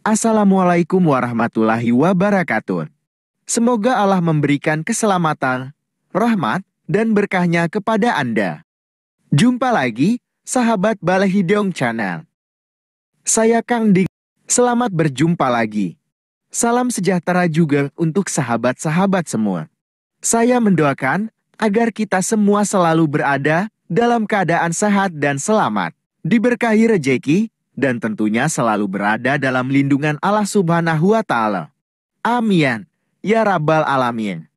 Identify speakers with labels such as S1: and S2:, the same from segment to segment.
S1: Assalamualaikum warahmatullahi wabarakatuh. Semoga Allah memberikan keselamatan, rahmat, dan berkahnya kepada Anda. Jumpa lagi, sahabat Balehidong Channel. Saya Kang Ding. Selamat berjumpa lagi. Salam sejahtera juga untuk sahabat-sahabat semua. Saya mendoakan agar kita semua selalu berada dalam keadaan sehat dan selamat, diberkahi rejeki, dan tentunya selalu berada dalam lindungan Allah Subhanahu wa Ta'ala. Amin. Ya Rabbal Alamin.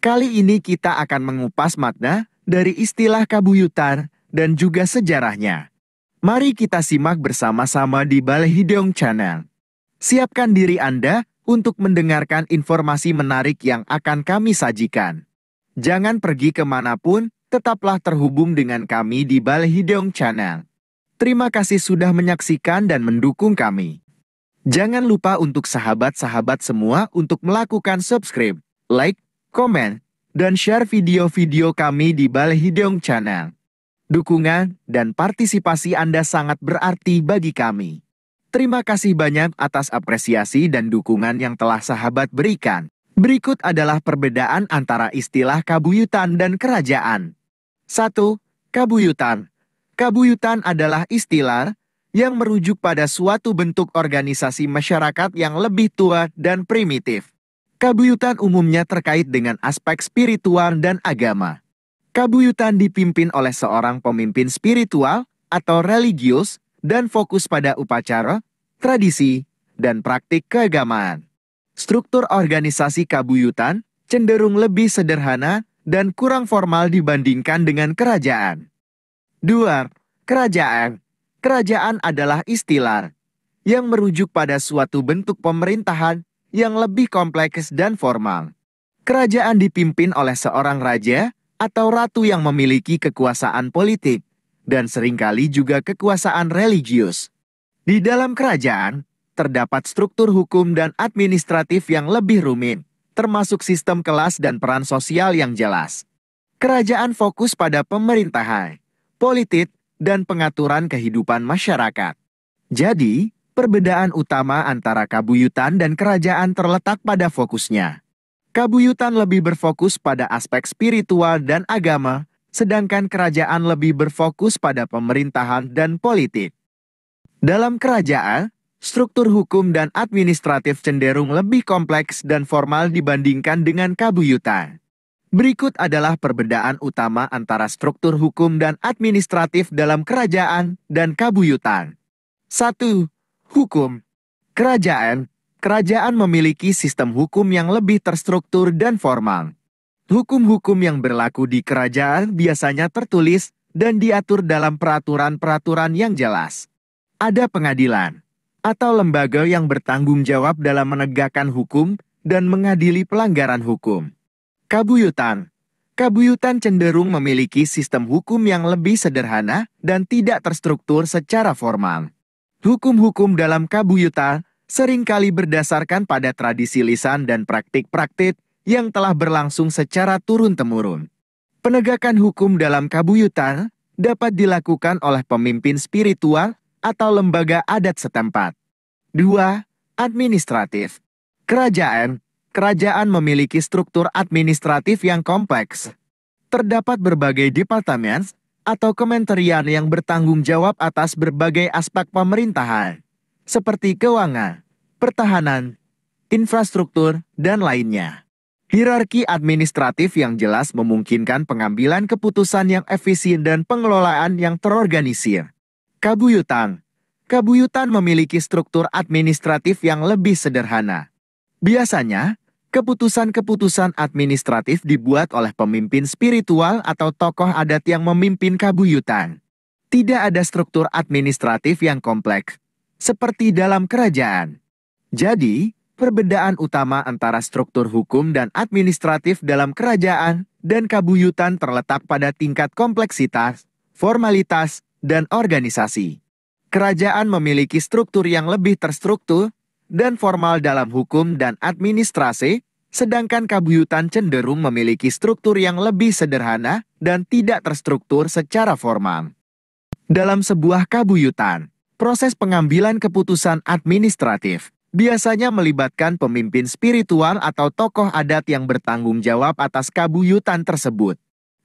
S1: Kali ini kita akan mengupas makna dari istilah kabuyutan dan juga sejarahnya. Mari kita simak bersama-sama di Balehidong Channel. Siapkan diri Anda untuk mendengarkan informasi menarik yang akan kami sajikan. Jangan pergi kemanapun, tetaplah terhubung dengan kami di Balehidong Channel. Terima kasih sudah menyaksikan dan mendukung kami. Jangan lupa untuk sahabat-sahabat semua untuk melakukan subscribe, like, komen, dan share video-video kami di Balehidong Channel. Dukungan dan partisipasi Anda sangat berarti bagi kami. Terima kasih banyak atas apresiasi dan dukungan yang telah sahabat berikan. Berikut adalah perbedaan antara istilah kabuyutan dan kerajaan. 1. Kabuyutan. Kabuyutan adalah istilah yang merujuk pada suatu bentuk organisasi masyarakat yang lebih tua dan primitif. Kabuyutan umumnya terkait dengan aspek spiritual dan agama. Kabuyutan dipimpin oleh seorang pemimpin spiritual atau religius dan fokus pada upacara, tradisi, dan praktik keagamaan. Struktur organisasi kabuyutan cenderung lebih sederhana dan kurang formal dibandingkan dengan kerajaan. 2. Kerajaan. Kerajaan adalah istilah yang merujuk pada suatu bentuk pemerintahan yang lebih kompleks dan formal. Kerajaan dipimpin oleh seorang raja atau ratu yang memiliki kekuasaan politik dan seringkali juga kekuasaan religius. Di dalam kerajaan, terdapat struktur hukum dan administratif yang lebih rumit, termasuk sistem kelas dan peran sosial yang jelas. Kerajaan fokus pada pemerintahan, politik, dan pengaturan kehidupan masyarakat. Jadi, perbedaan utama antara kabuyutan dan kerajaan terletak pada fokusnya. Kabuyutan lebih berfokus pada aspek spiritual dan agama, sedangkan kerajaan lebih berfokus pada pemerintahan dan politik. Dalam kerajaan, struktur hukum dan administratif cenderung lebih kompleks dan formal dibandingkan dengan kabuyutan. Berikut adalah perbedaan utama antara struktur hukum dan administratif dalam kerajaan dan kabuyutan. 1. Hukum. Kerajaan. Kerajaan memiliki sistem hukum yang lebih terstruktur dan formal. Hukum-hukum yang berlaku di kerajaan biasanya tertulis dan diatur dalam peraturan-peraturan yang jelas. Ada pengadilan atau lembaga yang bertanggung jawab dalam menegakkan hukum dan mengadili pelanggaran hukum. Kabuyutan. Kabuyutan cenderung memiliki sistem hukum yang lebih sederhana dan tidak terstruktur secara formal. Hukum-hukum dalam kabuyutan seringkali berdasarkan pada tradisi lisan dan praktik-praktik yang telah berlangsung secara turun-temurun. Penegakan hukum dalam kabuyutan dapat dilakukan oleh pemimpin spiritual atau lembaga adat setempat. 2. Administratif. Kerajaan. Kerajaan memiliki struktur administratif yang kompleks. Terdapat berbagai departemen atau kementerian yang bertanggung jawab atas berbagai aspek pemerintahan, seperti keuangan, pertahanan, infrastruktur, dan lainnya. Hierarki administratif yang jelas memungkinkan pengambilan keputusan yang efisien dan pengelolaan yang terorganisir. Kabuyutan. Kabuyutan memiliki struktur administratif yang lebih sederhana. Biasanya, keputusan-keputusan administratif dibuat oleh pemimpin spiritual atau tokoh adat yang memimpin kabuyutan. Tidak ada struktur administratif yang kompleks, seperti dalam kerajaan. Jadi, perbedaan utama antara struktur hukum dan administratif dalam kerajaan dan kabuyutan terletak pada tingkat kompleksitas, formalitas, dan organisasi. Kerajaan memiliki struktur yang lebih terstruktur dan formal dalam hukum dan administrasi, sedangkan kabuyutan cenderung memiliki struktur yang lebih sederhana dan tidak terstruktur secara formal. Dalam sebuah kabuyutan, proses pengambilan keputusan administratif biasanya melibatkan pemimpin spiritual atau tokoh adat yang bertanggung jawab atas kabuyutan tersebut.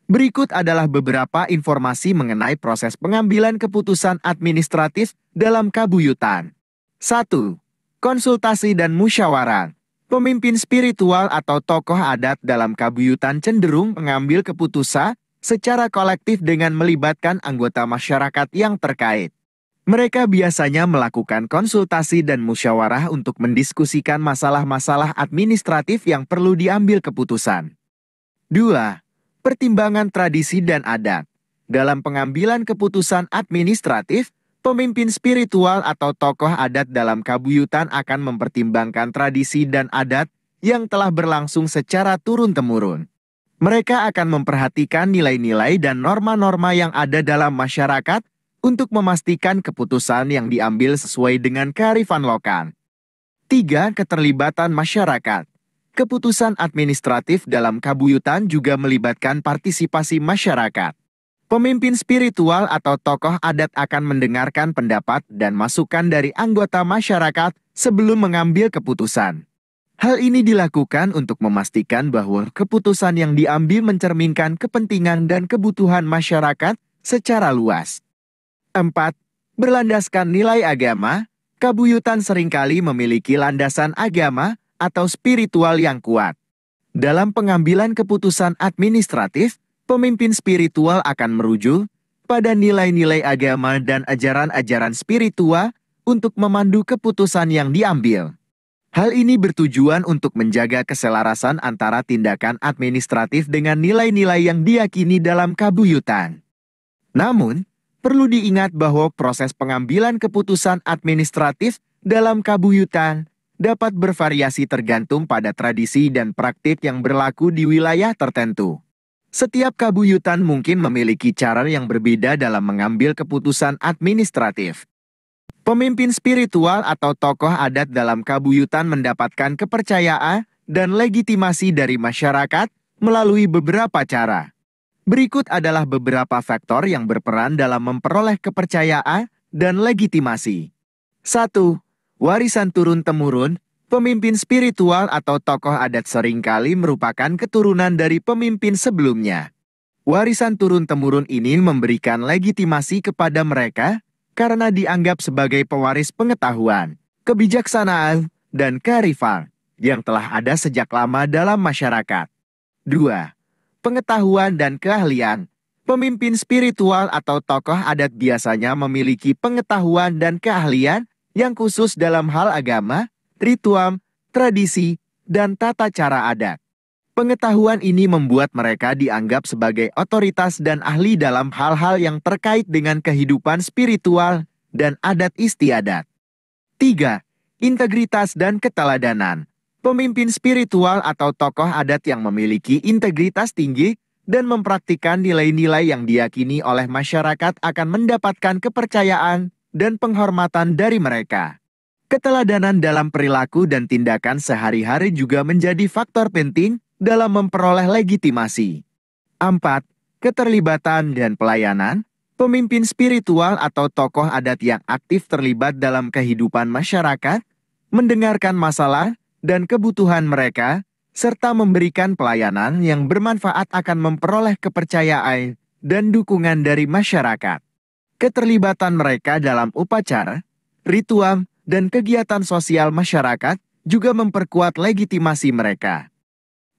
S1: Berikut adalah beberapa informasi mengenai proses pengambilan keputusan administratif dalam kabuyutan. 1. Konsultasi dan musyawarah. Pemimpin spiritual atau tokoh adat dalam kabuyutan cenderung mengambil keputusan secara kolektif dengan melibatkan anggota masyarakat yang terkait. Mereka biasanya melakukan konsultasi dan musyawarah untuk mendiskusikan masalah-masalah administratif yang perlu diambil keputusan. 2. Pertimbangan tradisi dan adat. Dalam pengambilan keputusan administratif, pemimpin spiritual atau tokoh adat dalam kabuyutan akan mempertimbangkan tradisi dan adat yang telah berlangsung secara turun-temurun. Mereka akan memperhatikan nilai-nilai dan norma-norma yang ada dalam masyarakat untuk memastikan keputusan yang diambil sesuai dengan kearifan lokal. 3. Keterlibatan masyarakat. Keputusan administratif dalam kabuyutan juga melibatkan partisipasi masyarakat. Pemimpin spiritual atau tokoh adat akan mendengarkan pendapat dan masukan dari anggota masyarakat sebelum mengambil keputusan. Hal ini dilakukan untuk memastikan bahwa keputusan yang diambil mencerminkan kepentingan dan kebutuhan masyarakat secara luas. 4. Berlandaskan nilai agama. Kabuyutan seringkali memiliki landasan agama atau spiritual yang kuat. Dalam pengambilan keputusan administratif, pemimpin spiritual akan merujuk pada nilai-nilai agama dan ajaran-ajaran spiritual untuk memandu keputusan yang diambil. Hal ini bertujuan untuk menjaga keselarasan antara tindakan administratif dengan nilai-nilai yang diyakini dalam kabuyutan. Namun, perlu diingat bahwa proses pengambilan keputusan administratif dalam kabuyutan dapat bervariasi tergantung pada tradisi dan praktik yang berlaku di wilayah tertentu. Setiap kabuyutan mungkin memiliki cara yang berbeda dalam mengambil keputusan administratif. Pemimpin spiritual atau tokoh adat dalam kabuyutan mendapatkan kepercayaan dan legitimasi dari masyarakat melalui beberapa cara. Berikut adalah beberapa faktor yang berperan dalam memperoleh kepercayaan dan legitimasi. 1. Warisan turun-temurun. Pemimpin spiritual atau tokoh adat seringkali merupakan keturunan dari pemimpin sebelumnya. Warisan turun-temurun ini memberikan legitimasi kepada mereka karena dianggap sebagai pewaris pengetahuan, kebijaksanaan, dan kearifan yang telah ada sejak lama dalam masyarakat. 2. Pengetahuan dan keahlian. Pemimpin spiritual atau tokoh adat biasanya memiliki pengetahuan dan keahlian yang khusus dalam hal agama, ritual, tradisi, dan tata cara adat. Pengetahuan ini membuat mereka dianggap sebagai otoritas dan ahli dalam hal-hal yang terkait dengan kehidupan spiritual dan adat istiadat. 3. Integritas dan keteladanan. Pemimpin spiritual atau tokoh adat yang memiliki integritas tinggi dan mempraktikkan nilai-nilai yang diyakini oleh masyarakat akan mendapatkan kepercayaan dan penghormatan dari mereka. Keteladanan dalam perilaku dan tindakan sehari-hari juga menjadi faktor penting dalam memperoleh legitimasi. 4. Keterlibatan dan pelayanan. Pemimpin spiritual atau tokoh adat yang aktif terlibat dalam kehidupan masyarakat, mendengarkan masalah dan kebutuhan mereka, serta memberikan pelayanan yang bermanfaat akan memperoleh kepercayaan dan dukungan dari masyarakat. Keterlibatan mereka dalam upacara, ritual, dan kegiatan sosial masyarakat juga memperkuat legitimasi mereka.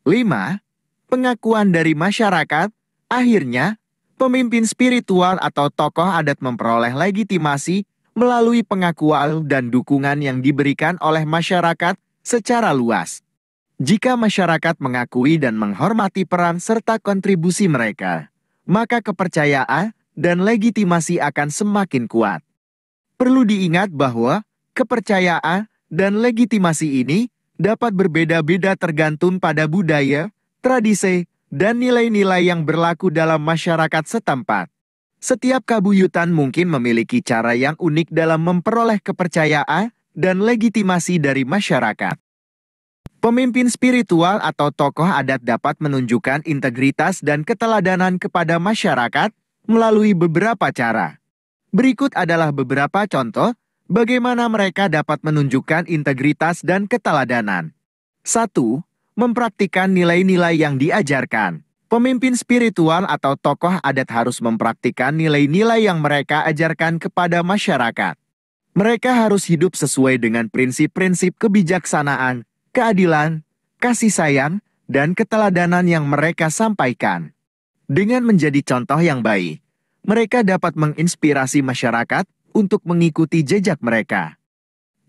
S1: 5. Pengakuan dari masyarakat. Akhirnya, pemimpin spiritual atau tokoh adat memperoleh legitimasi melalui pengakuan dan dukungan yang diberikan oleh masyarakat secara luas. Jika masyarakat mengakui dan menghormati peran serta kontribusi mereka, maka kepercayaan dan legitimasi akan semakin kuat. Perlu diingat bahwa kepercayaan dan legitimasi ini dapat berbeda-beda tergantung pada budaya, tradisi, dan nilai-nilai yang berlaku dalam masyarakat setempat. Setiap kabuyutan mungkin memiliki cara yang unik dalam memperoleh kepercayaan dan legitimasi dari masyarakat. Pemimpin spiritual atau tokoh adat dapat menunjukkan integritas dan keteladanan kepada masyarakat melalui beberapa cara. Berikut adalah beberapa contoh Bagaimana mereka dapat menunjukkan integritas dan keteladanan? 1. Mempraktikkan nilai-nilai yang diajarkan. Pemimpin spiritual atau tokoh adat harus mempraktikkan nilai-nilai yang mereka ajarkan kepada masyarakat. Mereka harus hidup sesuai dengan prinsip-prinsip kebijaksanaan, keadilan, kasih sayang, dan keteladanan yang mereka sampaikan. Dengan menjadi contoh yang baik, mereka dapat menginspirasi masyarakat untuk mengikuti jejak mereka.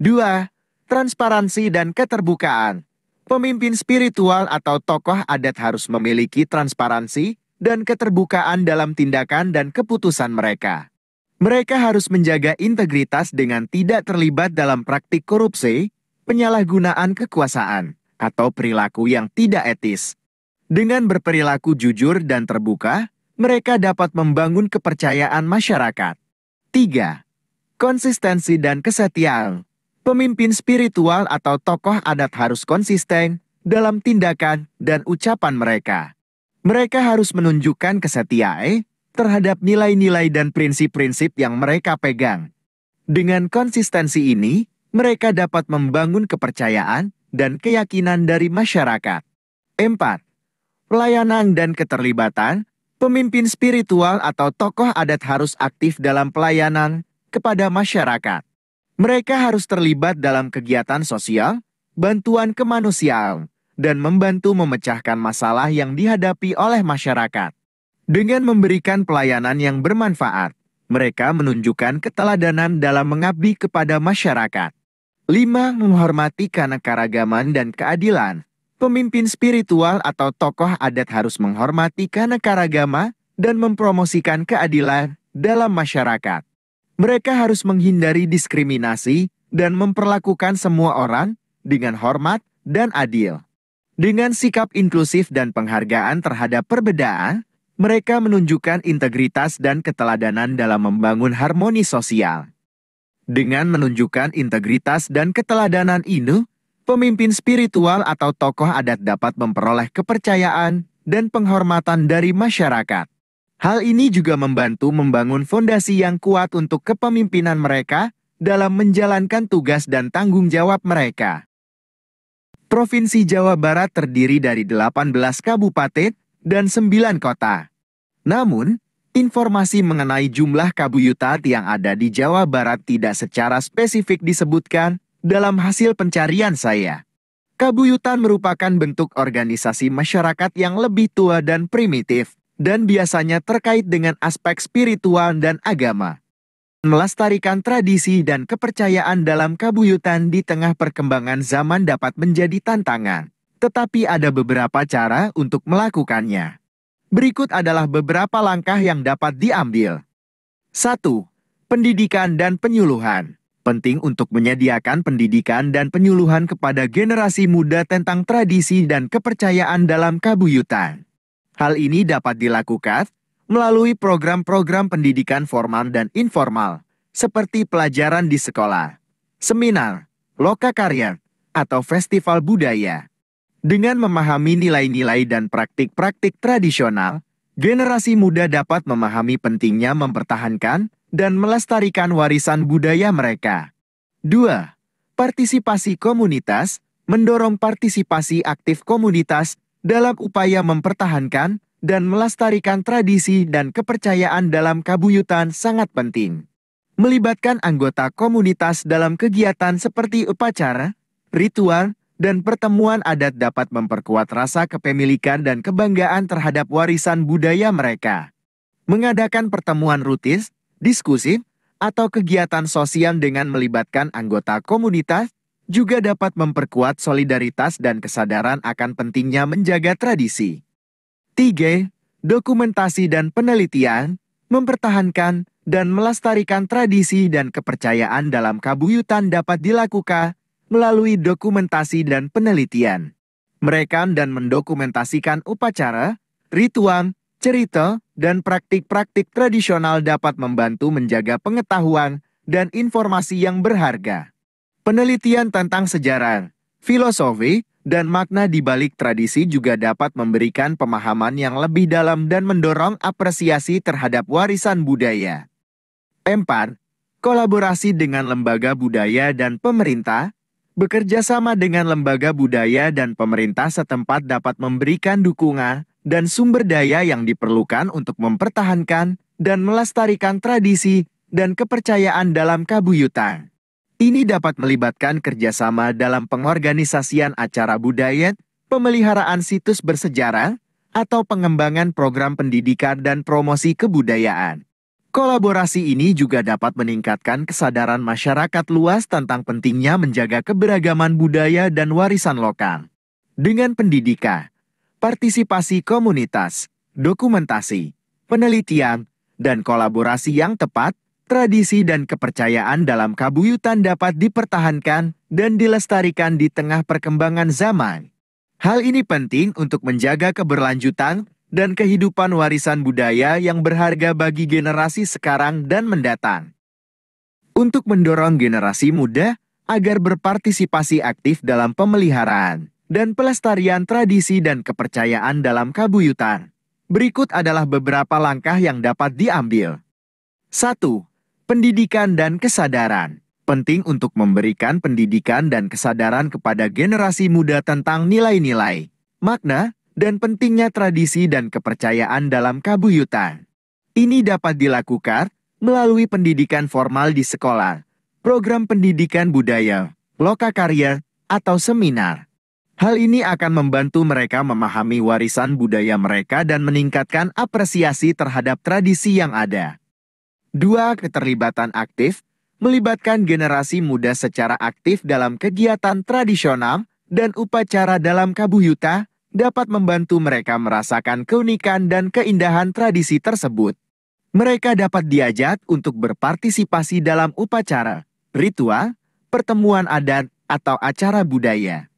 S1: 2. Transparansi dan keterbukaan. Pemimpin spiritual atau tokoh adat harus memiliki transparansi dan keterbukaan dalam tindakan dan keputusan mereka. Mereka harus menjaga integritas dengan tidak terlibat dalam praktik korupsi, penyalahgunaan kekuasaan, atau perilaku yang tidak etis. Dengan berperilaku jujur dan terbuka, mereka dapat membangun kepercayaan masyarakat. 3. Konsistensi dan kesetiaan. Pemimpin spiritual atau tokoh adat harus konsisten dalam tindakan dan ucapan mereka. Mereka harus menunjukkan kesetiaan terhadap nilai-nilai dan prinsip-prinsip yang mereka pegang. Dengan konsistensi ini, mereka dapat membangun kepercayaan dan keyakinan dari masyarakat. 4. Pelayanan dan keterlibatan. Pemimpin spiritual atau tokoh adat harus aktif dalam pelayanan kepada masyarakat. Mereka harus terlibat dalam kegiatan sosial, bantuan kemanusiaan, dan membantu memecahkan masalah yang dihadapi oleh masyarakat. Dengan memberikan pelayanan yang bermanfaat, mereka menunjukkan keteladanan dalam mengabdi kepada masyarakat. 5. Menghormati keanekaragaman dan keadilan. Pemimpin spiritual atau tokoh adat harus menghormati keanekaragaman dan mempromosikan keadilan dalam masyarakat. Mereka harus menghindari diskriminasi dan memperlakukan semua orang dengan hormat dan adil. Dengan sikap inklusif dan penghargaan terhadap perbedaan, mereka menunjukkan integritas dan keteladanan dalam membangun harmoni sosial. Dengan menunjukkan integritas dan keteladanan ini, pemimpin spiritual atau tokoh adat dapat memperoleh kepercayaan dan penghormatan dari masyarakat. Hal ini juga membantu membangun fondasi yang kuat untuk kepemimpinan mereka dalam menjalankan tugas dan tanggung jawab mereka. Provinsi Jawa Barat terdiri dari 18 kabupaten dan 9 kota. Namun, informasi mengenai jumlah kabuyutan yang ada di Jawa Barat tidak secara spesifik disebutkan dalam hasil pencarian saya. Kabuyutan merupakan bentuk organisasi masyarakat yang lebih tua dan primitif, dan biasanya terkait dengan aspek spiritual dan agama. Melestarikan tradisi dan kepercayaan dalam kabuyutan di tengah perkembangan zaman dapat menjadi tantangan, tetapi ada beberapa cara untuk melakukannya. Berikut adalah beberapa langkah yang dapat diambil. 1. Pendidikan dan penyuluhan. Penting untuk menyediakan pendidikan dan penyuluhan kepada generasi muda tentang tradisi dan kepercayaan dalam kabuyutan. Hal ini dapat dilakukan melalui program-program pendidikan formal dan informal, seperti pelajaran di sekolah, seminar, lokakarya, atau festival budaya. Dengan memahami nilai-nilai dan praktik-praktik tradisional, generasi muda dapat memahami pentingnya mempertahankan dan melestarikan warisan budaya mereka. 2. Partisipasi komunitas. Mendorong partisipasi aktif komunitas dalam upaya mempertahankan dan melestarikan tradisi dan kepercayaan dalam kabuyutan sangat penting. Melibatkan anggota komunitas dalam kegiatan seperti upacara, ritual, dan pertemuan adat dapat memperkuat rasa kepemilikan dan kebanggaan terhadap warisan budaya mereka. Mengadakan pertemuan rutin, diskusi, atau kegiatan sosial dengan melibatkan anggota komunitas juga dapat memperkuat solidaritas dan kesadaran akan pentingnya menjaga tradisi. 3. Dokumentasi dan penelitian. Mempertahankan dan melestarikan tradisi dan kepercayaan dalam kabuyutan dapat dilakukan melalui dokumentasi dan penelitian. Merekam dan mendokumentasikan upacara, ritual, cerita, dan praktik-praktik tradisional dapat membantu menjaga pengetahuan dan informasi yang berharga. Penelitian tentang sejarah, filosofi, dan makna di balik tradisi juga dapat memberikan pemahaman yang lebih dalam dan mendorong apresiasi terhadap warisan budaya. 4. kolaborasi dengan lembaga budaya dan pemerintah. Bekerja sama dengan lembaga budaya dan pemerintah setempat dapat memberikan dukungan dan sumber daya yang diperlukan untuk mempertahankan dan melestarikan tradisi dan kepercayaan dalam Kabuyutan. Ini dapat melibatkan kerjasama dalam pengorganisasian acara budaya, pemeliharaan situs bersejarah, atau pengembangan program pendidikan dan promosi kebudayaan. Kolaborasi ini juga dapat meningkatkan kesadaran masyarakat luas tentang pentingnya menjaga keberagaman budaya dan warisan lokal. Dengan pendidikan, partisipasi komunitas, dokumentasi, penelitian, dan kolaborasi yang tepat, tradisi dan kepercayaan dalam Kabuyutan dapat dipertahankan dan dilestarikan di tengah perkembangan zaman. Hal ini penting untuk menjaga keberlanjutan dan kehidupan warisan budaya yang berharga bagi generasi sekarang dan mendatang. Untuk mendorong generasi muda agar berpartisipasi aktif dalam pemeliharaan dan pelestarian tradisi dan kepercayaan dalam Kabuyutan, berikut adalah beberapa langkah yang dapat diambil. 1. Pendidikan dan kesadaran. Penting untuk memberikan pendidikan dan kesadaran kepada generasi muda tentang nilai-nilai, makna, dan pentingnya tradisi dan kepercayaan dalam Kabuyutan. Ini dapat dilakukan melalui pendidikan formal di sekolah, program pendidikan budaya, lokakarya, atau seminar. Hal ini akan membantu mereka memahami warisan budaya mereka dan meningkatkan apresiasi terhadap tradisi yang ada. 2. Keterlibatan aktif. Melibatkan generasi muda secara aktif dalam kegiatan tradisional dan upacara dalam Kabuyutan dapat membantu mereka merasakan keunikan dan keindahan tradisi tersebut. Mereka dapat diajak untuk berpartisipasi dalam upacara, ritual, pertemuan adat, atau acara budaya.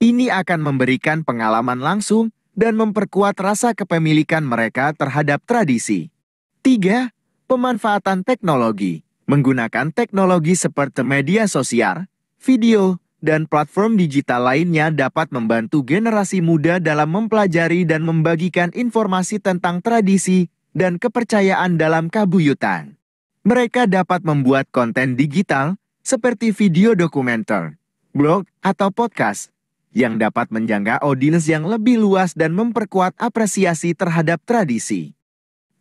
S1: Ini akan memberikan pengalaman langsung dan memperkuat rasa kepemilikan mereka terhadap tradisi. 3. Pemanfaatan teknologi. Menggunakan teknologi seperti media sosial, video, dan platform digital lainnya dapat membantu generasi muda dalam mempelajari dan membagikan informasi tentang tradisi dan kepercayaan dalam Kabuyutan. Mereka dapat membuat konten digital seperti video dokumenter, blog, atau podcast yang dapat menjangkau audiens yang lebih luas dan memperkuat apresiasi terhadap tradisi.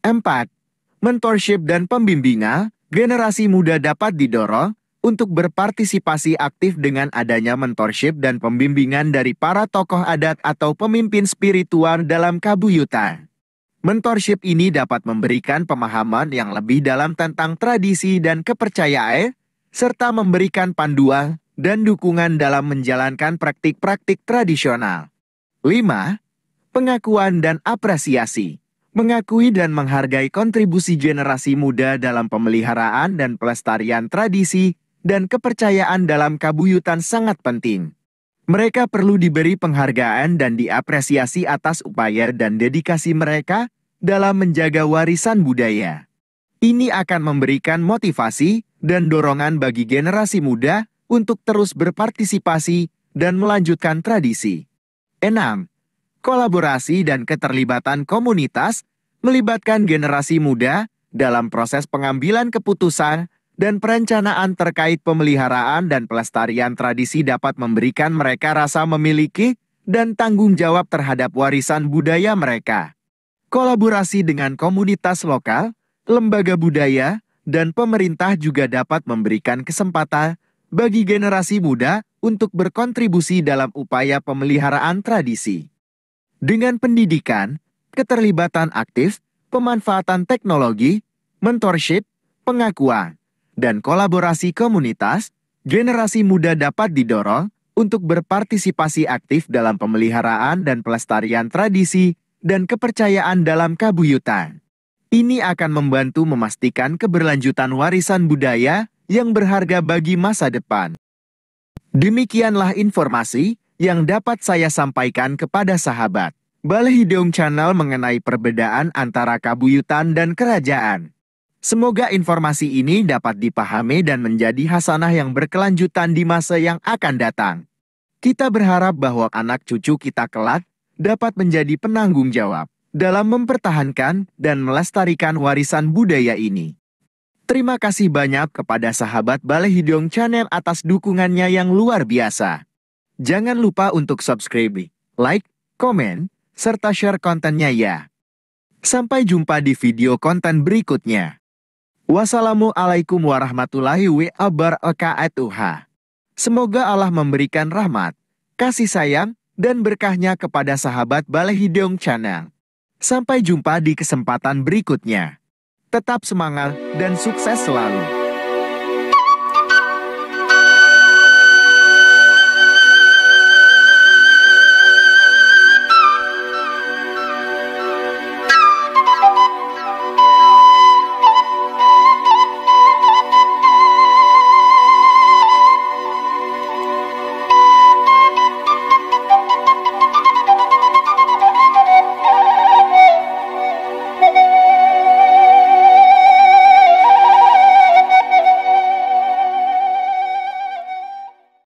S1: 4. Mentorship dan pembimbingan. Generasi muda dapat didorong untuk berpartisipasi aktif dengan adanya mentorship dan pembimbingan dari para tokoh adat atau pemimpin spiritual dalam Kabuyutan. Mentorship ini dapat memberikan pemahaman yang lebih dalam tentang tradisi dan kepercayaan, serta memberikan panduan dan dukungan dalam menjalankan praktik-praktik tradisional. 5. Pengakuan dan apresiasi. Mengakui dan menghargai kontribusi generasi muda dalam pemeliharaan dan pelestarian tradisi dan kepercayaan dalam Kabuyutan sangat penting. Mereka perlu diberi penghargaan dan diapresiasi atas upaya dan dedikasi mereka dalam menjaga warisan budaya. Ini akan memberikan motivasi dan dorongan bagi generasi muda untuk terus berpartisipasi dan melanjutkan tradisi. 6. Kolaborasi dan keterlibatan komunitas. Melibatkan generasi muda dalam proses pengambilan keputusan dan perencanaan terkait pemeliharaan dan pelestarian tradisi dapat memberikan mereka rasa memiliki dan tanggung jawab terhadap warisan budaya mereka. Kolaborasi dengan komunitas lokal, lembaga budaya, dan pemerintah juga dapat memberikan kesempatan bagi generasi muda untuk berkontribusi dalam upaya pemeliharaan tradisi. Dengan pendidikan, keterlibatan aktif, pemanfaatan teknologi, mentorship, pengakuan, dan kolaborasi komunitas, generasi muda dapat didorong untuk berpartisipasi aktif dalam pemeliharaan dan pelestarian tradisi dan kepercayaan dalam Kabuyutan. Ini akan membantu memastikan keberlanjutan warisan budaya yang berharga bagi masa depan. Demikianlah informasi yang dapat saya sampaikan kepada sahabat Balai Hidung Channel mengenai perbedaan antara Kabuyutan dan kerajaan. Semoga informasi ini dapat dipahami dan menjadi hasanah yang berkelanjutan di masa yang akan datang. Kita berharap bahwa anak cucu kita kelak dapat menjadi penanggung jawab dalam mempertahankan dan melestarikan warisan budaya ini. Terima kasih banyak kepada sahabat Balai Hidung Channel atas dukungannya yang luar biasa. Jangan lupa untuk subscribe, like, komen, serta share kontennya ya. Sampai jumpa di video konten berikutnya. Wassalamualaikum warahmatullahi wabarakatuh. Semoga Allah memberikan rahmat, kasih sayang, dan berkahnya kepada sahabat Balai Hidung Channel. Sampai jumpa di kesempatan berikutnya. Tetap semangat dan sukses selalu.